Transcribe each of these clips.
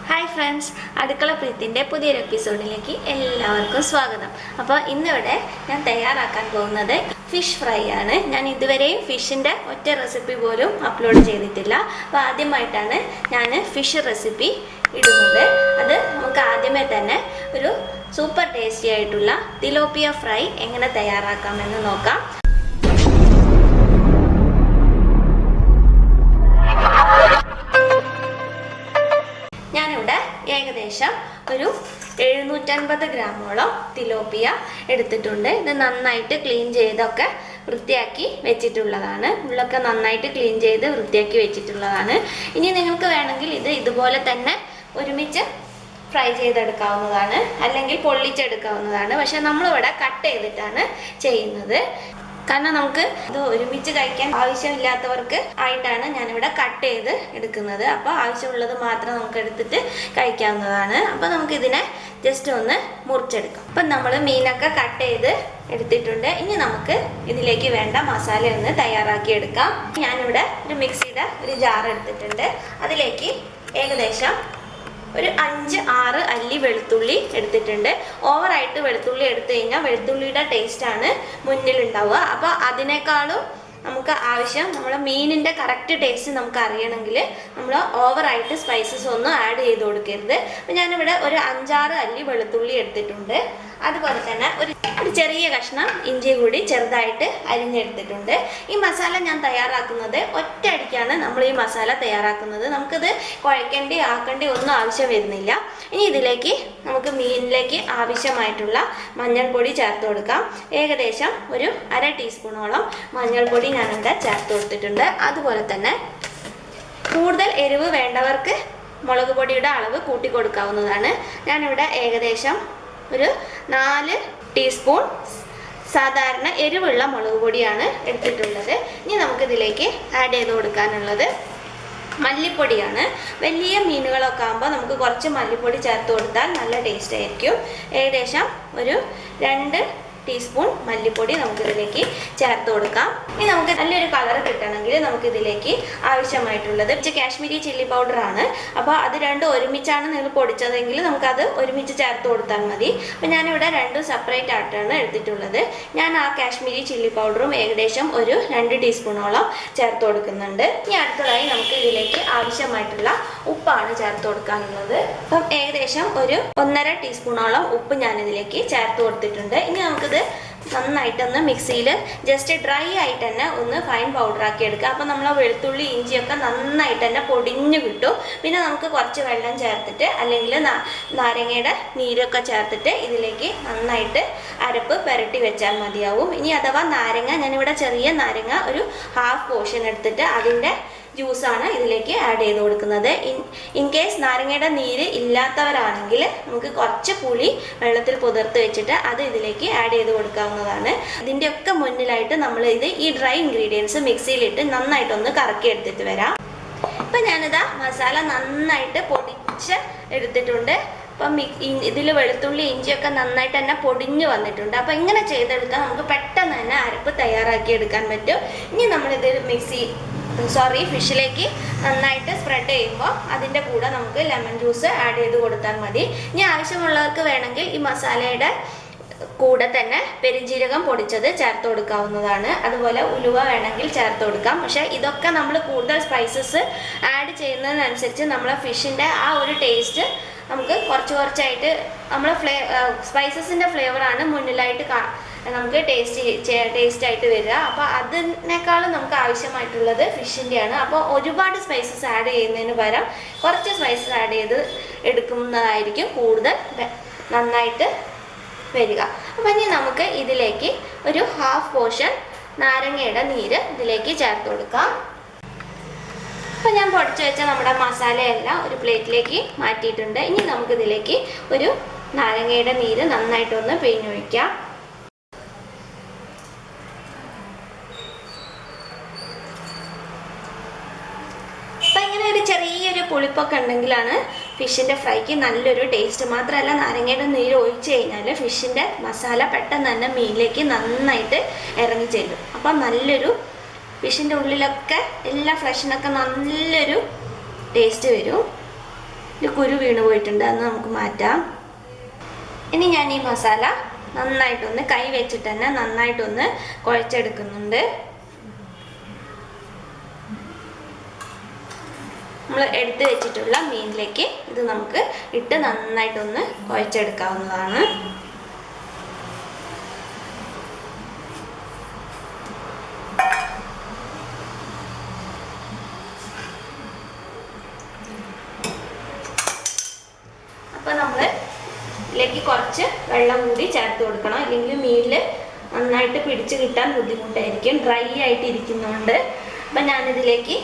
Hi friends, അടുക്കളപ്രിയത്തിൻ്റെ പുതിയൊരു എപ്പിസോഡിലേക്ക് എല്ലാവർക്കും സ്വാഗതം. അപ്പോൾ ഇന്നിവിടെ ഞാൻ തയ്യാറാക്കാൻ പോകുന്നത് ഫിഷ് ഫ്രൈ ആണ്. ഞാൻ ഇതുവരെയും ഫിഷിൻ്റെ ഒറ്റ റെസിപ്പി പോലും അപ്ലോഡ് ചെയ്തിട്ടില്ല. അപ്പോൾ ആദ്യമായിട്ടാണ് ഞാൻ ഫിഷ് റെസിപ്പി ഇടുന്നത്. അത് നമുക്ക് ആദ്യമേ തന്നെ ഒരു സൂപ്പർ ടേസ്റ്റി ആയിട്ടുള്ള തിലോപ്പിയ ഫ്രൈ എങ്ങനെ തയ്യാറാക്കാമെന്ന് നോക്കാം. ഞാനിവിടെ ഏകദേശം ഒരു 750 ഗ്രാമോളം തിലോപ്പിയ എടുത്തിട്ടുണ്ട്. ഇത് നന്നായിട്ട് ക്ലീൻ ചെയ്തൊക്കെ വൃത്തിയാക്കി വെച്ചിട്ടുള്ളതാണ്. ഉള്ളൊക്കെ നന്നായിട്ട് ക്ലീൻ ചെയ്ത് വൃത്തിയാക്കി വെച്ചിട്ടുള്ളതാണ്. ഇനി നിങ്ങൾക്ക് വേണമെങ്കിൽ ഇത് ഇതുപോലെ തന്നെ ഒരുമിച്ച് ഫ്രൈ ചെയ്തെടുക്കാവുന്നതാണ്, അല്ലെങ്കിൽ പൊള്ളിച്ചെടുക്കാവുന്നതാണ്. പക്ഷെ നമ്മളിവിടെ കട്ട് ചെയ്തിട്ടാണ് ചെയ്യുന്നത്. കാരണം നമുക്ക് ഇത് ഒരുമിച്ച് കഴിക്കാൻ ആവശ്യമില്ലാത്തവർക്ക് ആയിട്ടാണ് ഞാനിവിടെ കട്ട് ചെയ്ത് എടുക്കുന്നത്. അപ്പോൾ ആവശ്യമുള്ളത് മാത്രം നമുക്ക് എടുത്തിട്ട് കഴിക്കാവുന്നതാണ്. അപ്പോൾ നമുക്കിതിനെ ജസ്റ്റ് ഒന്ന് മുറിച്ചെടുക്കാം. അപ്പം നമ്മൾ മീനൊക്കെ കട്ട് ചെയ്ത് എടുത്തിട്ടുണ്ട്. ഇനി നമുക്ക് ഇതിലേക്ക് വേണ്ട മസാല ഒന്ന് തയ്യാറാക്കി എടുക്കാം. ഞാനിവിടെ ഒരു മിക്സിയുടെ ഒരു ജാർ എടുത്തിട്ടുണ്ട്. അതിലേക്ക് ഏകദേശം ഒരു 5-6 അല്ലി വെളുത്തുള്ളി എടുത്തിട്ടുണ്ട്. ഓവറായിട്ട് വെളുത്തുള്ളി എടുത്തു കഴിഞ്ഞാൽ വെളുത്തുള്ളിയുടെ ടേസ്റ്റാണ് മുന്നിലുണ്ടാവുക. അപ്പോൾ അതിനേക്കാളും നമുക്ക് ആവശ്യം നമ്മളെ മീനിൻ്റെ കറക്റ്റ് ടേസ്റ്റ് നമുക്ക് അറിയണമെങ്കിൽ നമ്മൾ ഓവറായിട്ട് സ്പൈസസ് ഒന്നും ആഡ് ചെയ്ത് കൊടുക്കരുത്. അപ്പോൾ ഞാനിവിടെ ഒരു 5-6 അല്ലി വെളുത്തുള്ളി എടുത്തിട്ടുണ്ട്. അതുപോലെ തന്നെ ഒരു ചെറിയ കഷ്ണം ഇഞ്ചി കൂടി ചെറുതായിട്ട് അരിഞ്ഞെടുത്തിട്ടുണ്ട്. ഈ മസാല ഞാൻ തയ്യാറാക്കുന്നത് ഒറ്റയടിക്കാണ് നമ്മൾ ഈ മസാല തയ്യാറാക്കുന്നത്. നമുക്കിത് കുഴക്കേണ്ടി ആക്കേണ്ടി ഒന്നും ആവശ്യം വരുന്നില്ല. ഇനി ഇതിലേക്ക് നമുക്ക് മീനിലേക്ക് ആവശ്യമായിട്ടുള്ള മഞ്ഞൾപ്പൊടി ചേർത്ത് കൊടുക്കാം. ഏകദേശം ഒരു 1/2 ടീസ്പൂണോളം മഞ്ഞൾപ്പൊടി ഞാനിവിടെ ചേർത്ത് കൊടുത്തിട്ടുണ്ട്. അതുപോലെ തന്നെ കൂടുതൽ എരിവ് വേണ്ടവർക്ക് മുളക് പൊടിയുടെ അളവ് കൂട്ടി കൊടുക്കാവുന്നതാണ്. ഞാനിവിടെ ഏകദേശം ഒരു 4 ടീസ്പൂൺ സാധാരണ എരിവുള്ള മുളക് പൊടിയാണ് എടുത്തിട്ടുള്ളത്. ഇനി നമുക്കിതിലേക്ക് ആഡ് ചെയ്ത് കൊടുക്കാനുള്ളത് മല്ലിപ്പൊടിയാണ്. വലിയ മീനുകളൊക്കെ ആകുമ്പോൾ നമുക്ക് കുറച്ച് മല്ലിപ്പൊടി ചേർത്ത് കൊടുത്താൽ നല്ല ടേസ്റ്റ് ആയിരിക്കും. ഏകദേശം ഒരു 2 ടീസ്പൂൺ മല്ലിപ്പൊടി നമുക്കിതിലേക്ക് ചേർത്ത് കൊടുക്കാം. ഇനി നമുക്ക് നല്ലൊരു കളർ കിട്ടണമെങ്കിൽ നമുക്കിതിലേക്ക് ആവശ്യമായിട്ടുള്ളത് കാശ്മീരി ചില്ലി പൗഡറാണ്. അപ്പോൾ അത് രണ്ടും ഒരുമിച്ചാണ് നിങ്ങൾ പൊടിച്ചതെങ്കിൽ നമുക്കത് ഒരുമിച്ച് ചേർത്ത് കൊടുത്താൽ മതി. അപ്പോൾ ഞാനിവിടെ രണ്ടും സെപ്പറേറ്റ് ആയിട്ടാണ് എടുത്തിട്ടുള്ളത്. ഞാൻ ആ കാശ്മീരി ചില്ലി പൗഡറും ഏകദേശം ഒരു 2 ടീസ്പൂണോളം ചേർത്ത് കൊടുക്കുന്നുണ്ട്. ഇനി അടുത്തതായി നമുക്ക് ഇതിലേക്ക് ആവശ്യമായിട്ടുള്ള ഉപ്പാണ് ചേർത്ത് കൊടുക്കാനുള്ളത്. അപ്പം ഏകദേശം ഒരു 1.5 ടീസ്പൂണോളം ഉപ്പ് ഞാനിതിലേക്ക് ചേർത്ത് കൊടുത്തിട്ടുണ്ട്. ഇനി നമുക്കിത് നന്നായിട്ടൊന്ന് മിക്സിയിൽ ജസ്റ്റ് ഡ്രൈ ആയിട്ട് തന്നെ ഒന്ന് ഫൈൻ പൗഡറാക്കി എടുക്കുക. അപ്പോൾ നമ്മൾ വെളുത്തുള്ളി ഇഞ്ചിയൊക്കെ നന്നായിട്ട് തന്നെ പൊടിഞ്ഞു കിട്ടും. പിന്നെ നമുക്ക് കുറച്ച് വെള്ളം ചേർത്തിട്ട് അല്ലെങ്കിൽ നാരങ്ങയുടെ നീരൊക്കെ ചേർത്തിട്ട് ഇതിലേക്ക് നന്നായിട്ട് അരപ്പ് പുരട്ടി വെച്ചാൽ മതിയാവും. ഇനി അഥവാ നാരങ്ങ, ഞാനിവിടെ ചെറിയ നാരങ്ങ ഒരു 1/2 പോർഷൻ എടുത്തിട്ട് അതിൻ്റെ ജ്യൂസാണ് ഇതിലേക്ക് ആഡ് ചെയ്ത് കൊടുക്കുന്നത്. ഇൻ കേസ് നാരങ്ങയുടെ നീര് ഇല്ലാത്തവരാണെങ്കിൽ നമുക്ക് കുറച്ച് പുളി വെള്ളത്തിൽ പുതിർത്ത് വെച്ചിട്ട് അത് ഇതിലേക്ക് ആഡ് ചെയ്ത് കൊടുക്കാവുന്നതാണ്. ഇതിൻ്റെയൊക്കെ മുന്നിലായിട്ട് നമ്മൾ ഈ ഡ്രൈ ഇൻഗ്രീഡിയൻസ് മിക്സിയിലിട്ട് നന്നായിട്ടൊന്ന് കറക്കി എടുത്തിട്ട് വരാം. ഇപ്പം ഞാനിതാ മസാല നന്നായിട്ട് പൊടിച്ച് എടുത്തിട്ടുണ്ട്. അപ്പം ഇതിൽ വെളുത്തുള്ളി ഇഞ്ചിയൊക്കെ നന്നായിട്ട് തന്നെ പൊടിഞ്ഞ് വന്നിട്ടുണ്ട്. അപ്പോൾ ഇങ്ങനെ ചെയ്തെടുത്താൽ നമുക്ക് പെട്ടെന്ന് തന്നെ അരപ്പ് തയ്യാറാക്കി എടുക്കാൻ പറ്റും. ഇനി നമ്മളിത് ഫിഷിലേക്ക് നന്നായിട്ട് സ്പ്രെഡ് ചെയ്യുമ്പോൾ അതിൻ്റെ കൂടെ നമുക്ക് ലെമൺ ജ്യൂസ് ആഡ് ചെയ്ത് കൊടുത്താൽ മതി. ഇനി ആവശ്യമുള്ളവർക്ക് വേണമെങ്കിൽ ഈ മസാലയുടെ കൂടെ തന്നെ പെരുംജീരകം പൊടിച്ചത് ചേർത്ത് കൊടുക്കാവുന്നതാണ്. അതുപോലെ ഉലുവ വേണമെങ്കിൽ ചേർത്ത് കൊടുക്കാം. പക്ഷേ ഇതൊക്കെ നമ്മൾ കൂടുതൽ സ്പൈസസ് ആഡ് ചെയ്യുന്നതിനനുസരിച്ച് നമ്മളെ ഫിഷിൻ്റെ ആ ഒരു ടേസ്റ്റ് നമുക്ക് കുറച്ചായിട്ട് നമ്മളെ സ്പൈസസിൻ്റെ ഫ്ലേവറാണ് മുന്നിലായിട്ട് നമുക്ക് ടേസ്റ്റ് ആയിട്ട് വരിക. അപ്പോൾ അതിനേക്കാളും നമുക്ക് ആവശ്യമായിട്ടുള്ളത് ഫിഷിൻ്റെയാണ്. അപ്പോൾ ഒരുപാട് സ്പൈസസ് ആഡ് ചെയ്യുന്നതിന് പകരം കുറച്ച് സ്പൈസസ് ആഡ് ചെയ്ത് എടുക്കുന്നതായിരിക്കും കൂടുതൽ നന്നായിട്ട് വരിക. അപ്പം ഇനി നമുക്ക് ഇതിലേക്ക് ഒരു 1/2 പോർഷൻ നാരങ്ങയുടെ നീര് ഇതിലേക്ക് ചേർത്ത് കൊടുക്കാം. അപ്പോൾ ഞാൻ പൊടിച്ച് വെച്ച നമ്മുടെ മസാലയെല്ലാം ഒരു പ്ലേറ്റിലേക്ക് മാറ്റിയിട്ടുണ്ട്. ഇനി നമുക്കിതിലേക്ക് ഒരു നാരങ്ങയുടെ നീര് നന്നായിട്ടൊന്ന് പിഴിഞ്ഞൊഴിക്കാം. ചെറിയൊരു പുളിപ്പൊക്കെ ഉണ്ടെങ്കിലാണ് ഫിഷിൻ്റെ ഫ്രൈക്ക് നല്ലൊരു ടേസ്റ്റ്. മാത്രമല്ല നാരങ്ങയുടെ നീര് ഒഴിച്ച് കഴിഞ്ഞാൽ ഫിഷിൻ്റെ മസാല പെട്ടെന്ന് തന്നെ മീനിലേക്ക് നന്നായിട്ട് ഇറങ്ങി ചെല്ലും. അപ്പം നല്ലൊരു ഫിഷിൻ്റെ ഉള്ളിലൊക്കെ എല്ലാ ഫ്ലഷിനൊക്കെ നല്ലൊരു ടേസ്റ്റ് വരും. ഇതിൽ കുരു വീണ് പോയിട്ടുണ്ട്, അത് നമുക്ക് മാറ്റാം. ഇനി ഞാൻ ഈ മസാല നന്നായിട്ടൊന്ന് കൈ വെച്ചിട്ട് തന്നെ നന്നായിട്ടൊന്ന് കുഴച്ചെടുക്കുന്നുണ്ട്. നമ്മൾ എടുത്ത് വെച്ചിട്ടുള്ള മീനിലേക്ക് ഇത് നമുക്ക് ഇട്ട് നന്നായിട്ടൊന്ന് കുഴച്ചെടുക്കാവുന്നതാണ്. അപ്പോൾ നമ്മൾ ഇതിലേക്ക് കുറച്ച് വെള്ളം കൂടി ചേർത്ത് കൊടുക്കണം, അല്ലെങ്കിൽ മീനിൽ നന്നായിട്ട് പിടിച്ച് കിട്ടാൻ ബുദ്ധിമുട്ടായിരിക്കും, ഡ്രൈ ആയിട്ട് ഇരിക്കുന്നതുകൊണ്ട്. അപ്പം ഞാനിതിലേക്ക്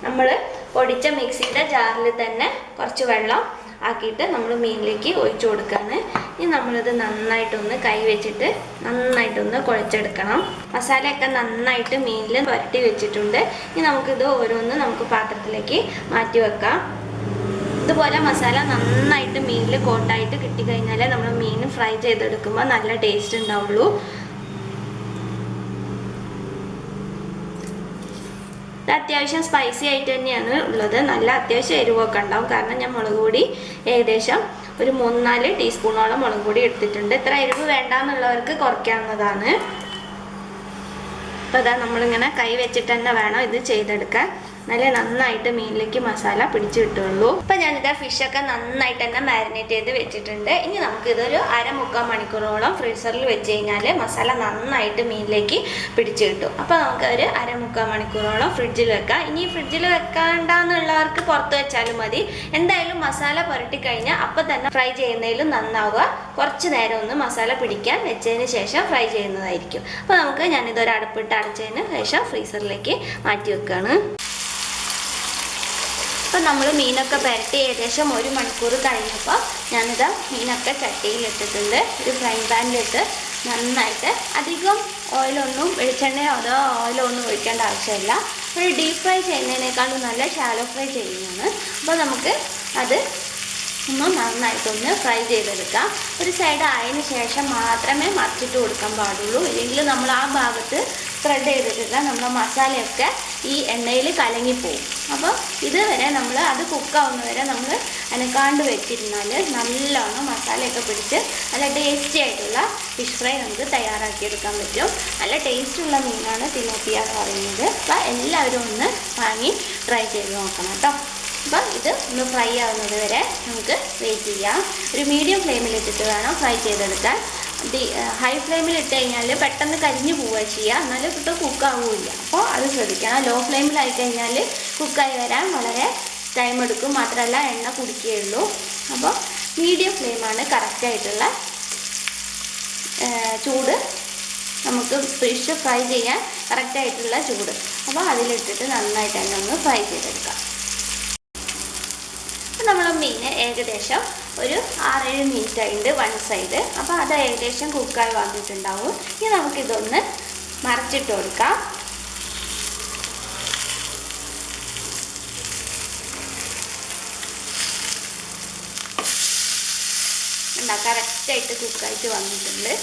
നമ്മൾ പൊടിച്ച മിക്സിയുടെ ജാറിൽ തന്നെ കുറച്ച് വെള്ളം ആക്കിയിട്ട് നമ്മൾ മീനിലേക്ക് ഒഴിച്ചു കൊടുക്കുകയാണ്. ഇനി നമ്മളിത് നന്നായിട്ടൊന്ന് കൈ വെച്ചിട്ട് നന്നായിട്ടൊന്ന് കുഴച്ചെടുക്കണം. മസാലയൊക്കെ നന്നായിട്ട് മീനിൽ പുരട്ടി വെച്ചിട്ടുണ്ട്. ഇനി നമുക്കിത് ഓരോന്ന് നമുക്ക് പാത്രത്തിലേക്ക് മാറ്റി വെക്കാം. ഇതുപോലെ മസാല നന്നായിട്ട് മീനിൽ കോട്ടായിട്ട് കിട്ടിക്കഴിഞ്ഞാലേ നമ്മൾ മീൻ ഫ്രൈ ചെയ്തെടുക്കുമ്പോൾ നല്ല ടേസ്റ്റ് ഉണ്ടാവുള്ളൂ. ഇത് അത്യാവശ്യം സ്പൈസി ആയിട്ട് തന്നെയാണ് ഉള്ളത്, നല്ല അത്യാവശ്യം എരിവൊക്കെ ഉണ്ടാവും. കാരണം ഞാൻ മുളക് പൊടി ഏകദേശം ഒരു 3-4 ടീസ്പൂണോളം മുളക് പൊടി എടുത്തിട്ടുണ്ട്. ഇത്ര എരിവ് വേണ്ടാന്നുള്ളവർക്ക് കുറയ്ക്കാവുന്നതാണ്. അപ്പോൾ അതാ നമ്മളിങ്ങനെ കൈ വെച്ചിട്ട് തന്നെ വേണം ഇത് ചെയ്തെടുക്കാൻ, നല്ല നന്നായിട്ട് മീനിലേക്ക് മസാല പിടിച്ചു കിട്ടുള്ളൂ. അപ്പം ഞാനിതാ ഫിഷൊക്കെ നന്നായിട്ട് തന്നെ മാരിനേറ്റ് ചെയ്ത് വെച്ചിട്ടുണ്ട്. ഇനി നമുക്കിതൊരു 1/4 മണിക്കൂറോളം ഫ്രീസറിൽ വെച്ച് കഴിഞ്ഞാൽ മസാല നന്നായിട്ട് മീനിലേക്ക് പിടിച്ചു കിട്ടും. അപ്പോൾ നമുക്ക് ഒരു 1/4 മണിക്കൂറോളം ഫ്രിഡ്ജിൽ വെക്കാം. ഇനി ഫ്രിഡ്ജിൽ വെക്കാണ്ടെന്നുള്ളവർക്ക് പുറത്ത് വെച്ചാലും മതി. എന്തായാലും മസാല പുരട്ടി കഴിഞ്ഞാൽ അപ്പം തന്നെ ഫ്രൈ ചെയ്യുന്നതിലും നന്നാവുക. കുറച്ച് നേരം ഒന്ന് മസാല പിടിക്കാൻ വെച്ചതിന് ശേഷം ഫ്രൈ ചെയ്യുന്നതായിരിക്കും. അപ്പോൾ നമുക്ക് ഞാനിതൊരു അടുപ്പിട്ട് അടച്ചതിന് ശേഷം ഫ്രീസറിലേക്ക് മാറ്റി വെക്കുകയാണ്. അപ്പോൾ നമ്മൾ മീനൊക്കെ പുരട്ടി ഏകദേശം 1 മണിക്കൂർ കഴിഞ്ഞപ്പോൾ ഞാനിത് മീനൊക്കെ ചട്ടിയിലിട്ടിട്ടുണ്ട്. ഒരു ഫ്രൈ പാനിലിട്ട് നന്നായിട്ട് അധികം ഓയിലൊന്നും വെളിച്ചെണ്ണയോ അതോ ഓയിലോ ഒന്നും ഒഴിക്കേണ്ട ആവശ്യമില്ല. ഒരു ഡീപ്പ് ഫ്രൈ ചെയ്യുന്നതിനേക്കാളും നല്ല ഷാലോ ഫ്രൈ ചെയ്യുന്നതാണ്. അപ്പോൾ നമുക്ക് അത് ഒന്ന് നന്നായിട്ടൊന്ന് ഫ്രൈ ചെയ്തെടുക്കാം. ഒരു സൈഡ് ആയതിനു ശേഷം മാത്രമേ മറിച്ചിട്ട് കൊടുക്കാൻ പാടുള്ളൂ, ഇല്ലെങ്കിൽ നമ്മൾ ആ ഭാഗത്ത് സ്പ്രെഡ് ചെയ്തിട്ടില്ല നമ്മുടെ മസാലയൊക്കെ ഈ എണ്ണയിൽ കലങ്ങിപ്പോവും. അപ്പോൾ ഇതുവരെ നമ്മൾ അത് കുക്കാവുന്നവരെ നമ്മൾ അനക്കാണ്ട് വെച്ചിരുന്നാൽ നല്ലോണം മസാലയൊക്കെ പിടിച്ച് നല്ല ടേസ്റ്റി ആയിട്ടുള്ള ഫിഷ് ഫ്രൈ നമുക്ക് തയ്യാറാക്കിയെടുക്കാൻ പറ്റും. നല്ല ടേസ്റ്റുള്ള മീനാണ് തിലോപ്പിയ എന്ന് പറയുന്നത്. അപ്പോൾ എല്ലാവരും ഒന്ന് വാങ്ങി ട്രൈ ചെയ്ത് നോക്കണം കേട്ടോ. അപ്പം ഇത് ഒന്ന് ഫ്രൈ ആവുന്നത് വരെ നമുക്ക് വെയിറ്റ് ചെയ്യാം. ഒരു മീഡിയം ഫ്ലെയിമിലിട്ടിട്ട് വേണം ഫ്രൈ ചെയ്തെടുക്കാൻ. ഹൈ ഫ്ലെയിമിൽ ഇട്ട് കഴിഞ്ഞാൽ പെട്ടെന്ന് കരിഞ്ഞു പോവുക ചെയ്യുക, എന്നാലും ഇട്ട് കുക്കാവില്ല. അപ്പോൾ അത് ശ്രദ്ധിക്കണം. ലോ ഫ്ലെയിമിലായി കഴിഞ്ഞാൽ കുക്കായി വരാൻ വളരെ ടൈം എടുക്കും, മാത്രമല്ല എണ്ണ കുടിക്കുകയുള്ളൂ. അപ്പോൾ മീഡിയം ഫ്ലെയിമാണ് കറക്റ്റായിട്ടുള്ള ചൂട്, നമുക്ക് ഫിഷ് ഫ്രൈ ചെയ്യാൻ കറക്റ്റായിട്ടുള്ള ചൂട്. അപ്പോൾ അതിലിട്ടിട്ട് നന്നായിട്ട് തന്നെ ഒന്ന് ഫ്രൈ ചെയ്തെടുക്കാം. നമ്മൾ മീൻ ഏകദേശം ഒരു 6-7 മിനിറ്റ് ആയിട്ട് വൺ സൈഡ്, അപ്പോൾ അത് ഏകദേശം കുക്കായി വന്നിട്ടുണ്ടാവും. ഇനി നമുക്കിതൊന്ന് മറിച്ചിട്ട് കൊടുക്കാം. എന്താ കറക്റ്റായിട്ട് കുക്കായിട്ട് വന്നിട്ടുണ്ട്.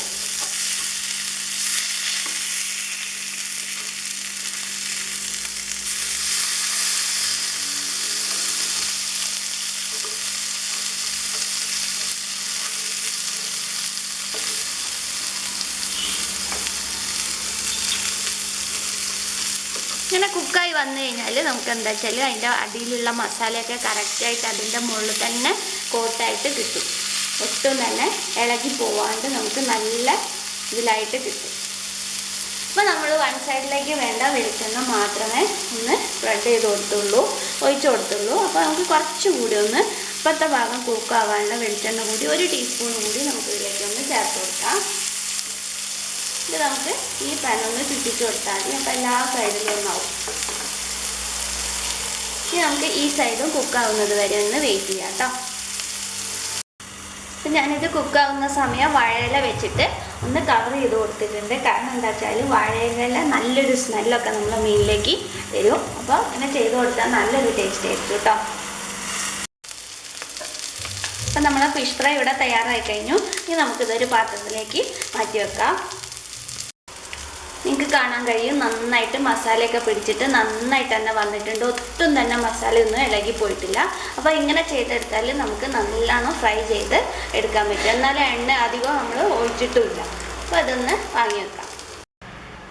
ഇങ്ങനെ കുക്കായി വന്നു കഴിഞ്ഞാൽ നമുക്ക് എന്താ വെച്ചാൽ അതിൻ്റെ അടിയിലുള്ള മസാലയൊക്കെ കറക്റ്റായിട്ട് അതിൻ്റെ മുകളിൽ തന്നെ കോട്ടായിട്ട് കിട്ടും. ഒട്ടും തന്നെ ഇളകി പോവാണ്ട് നമുക്ക് നല്ല ഇതിലായിട്ട് കിട്ടും. അപ്പോൾ നമ്മൾ വൺ സൈഡിലേക്ക് വേണ്ട വെളിച്ചെണ്ണ മാത്രമേ ഒന്ന് സ്പ്രെഡ് ചെയ്ത് കൊടുത്തുള്ളൂ, ഒഴിച്ചു കൊടുത്തുള്ളൂ. അപ്പോൾ നമുക്ക് കുറച്ചുകൂടി ഒന്ന് ഇപ്പോഴത്തെ ഭാഗം കുക്കാവാനുള്ള വെളിച്ചെണ്ണ കൂടി 1 ടീസ്പൂൺ കൂടി നമുക്ക് ഇതിലേക്ക് ഒന്ന് ചേർത്ത് കൊടുക്കാം. ഇത് നമുക്ക് ഈ പാൻ ഒന്ന് ചുറ്റിച്ച് കൊടുത്താൽ മതി. അപ്പോൾ എല്ലാ സൈഡിലും ഒന്നാവും. ഇനി നമുക്ക് ഈ സൈഡും കുക്കാവുന്നത് വരെ ഒന്ന് വെയിറ്റ് ചെയ്യാം കേട്ടോ. അപ്പം ഞാനിത് കുക്കാവുന്ന സമയം വാഴയില വെച്ചിട്ട് ഒന്ന് കവർ ചെയ്ത് കൊടുത്തിട്ടുണ്ട്. കാരണം എന്താ വെച്ചാൽ വാഴയില നല്ലൊരു സ്മെല്ലൊക്കെ നമ്മുടെ മീനിലേക്ക് വരും. അപ്പോൾ ഇങ്ങനെ ചെയ്ത് കൊടുത്താൽ നല്ലൊരു ടേസ്റ്റ് ആയിരിക്കും കേട്ടോ. അപ്പം നമ്മളെ ഫിഷ് ഫ്രൈ ഇവിടെ തയ്യാറായി കഴിഞ്ഞു. ഇനി നമുക്കിതൊരു പാത്രത്തിലേക്ക് മാറ്റി വെക്കാം. നിങ്ങൾക്ക് കാണാൻ കഴിയും നന്നായിട്ട് മസാലയൊക്കെ പിടിച്ചിട്ട് നന്നായിട്ട് തന്നെ വന്നിട്ടുണ്ട്. ഒട്ടും തന്നെ മസാലയൊന്നും ഇളകി പോയിട്ടില്ല. അപ്പോൾ ഇങ്ങനെ ചെയ്തെടുത്താൽ നമുക്ക് നല്ലോണം ഫ്രൈ ചെയ്ത് എടുക്കാൻ പറ്റും. എന്നാലും എണ്ണ അധികം നമ്മൾ ഒഴിച്ചിട്ടുമില്ല. അപ്പോൾ അതൊന്ന് വാങ്ങി വെക്കാം.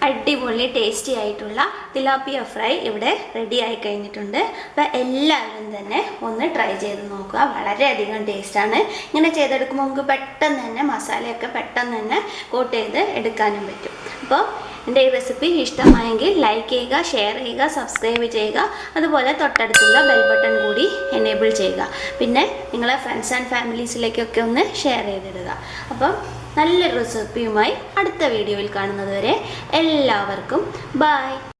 അടിപൊളി ടേസ്റ്റി ആയിട്ടുള്ള തിലാപ്പിയ ഫ്രൈ ഇവിടെ റെഡി ആയി കഴിഞ്ഞിട്ടുണ്ട്. അപ്പോൾ എല്ലാവരും തന്നെ ഒന്ന് ട്രൈ ചെയ്ത് നോക്കുക. വളരെയധികം ടേസ്റ്റാണ്. ഇങ്ങനെ ചെയ്തെടുക്കുമ്പോൾ നമുക്ക് പെട്ടെന്ന് തന്നെ മസാലയൊക്കെ പെട്ടെന്ന് തന്നെ കോട്ട് ചെയ്ത് എടുക്കാനും പറ്റും. അപ്പോൾ എൻ്റെ ഈ റെസിപ്പി ഇഷ്ടമായെങ്കിൽ ലൈക്ക് ചെയ്യുക, ഷെയർ ചെയ്യുക, സബ്സ്ക്രൈബ് ചെയ്യുക. അതുപോലെ തൊട്ടടുത്തുള്ള ബെൽ ബട്ടൺ കൂടി എനേബിൾ ചെയ്യുക. പിന്നെ നിങ്ങളെ ഫ്രണ്ട്സ് ആൻഡ് ഫാമിലീസിലേക്കൊക്കെ ഒന്ന് ഷെയർ ചെയ്തിടുക. അപ്പം നല്ലൊരു റെസിപ്പിയുമായി അടുത്ത വീഡിയോയിൽ കാണുന്നത് വരെ എല്ലാവർക്കും ബൈ.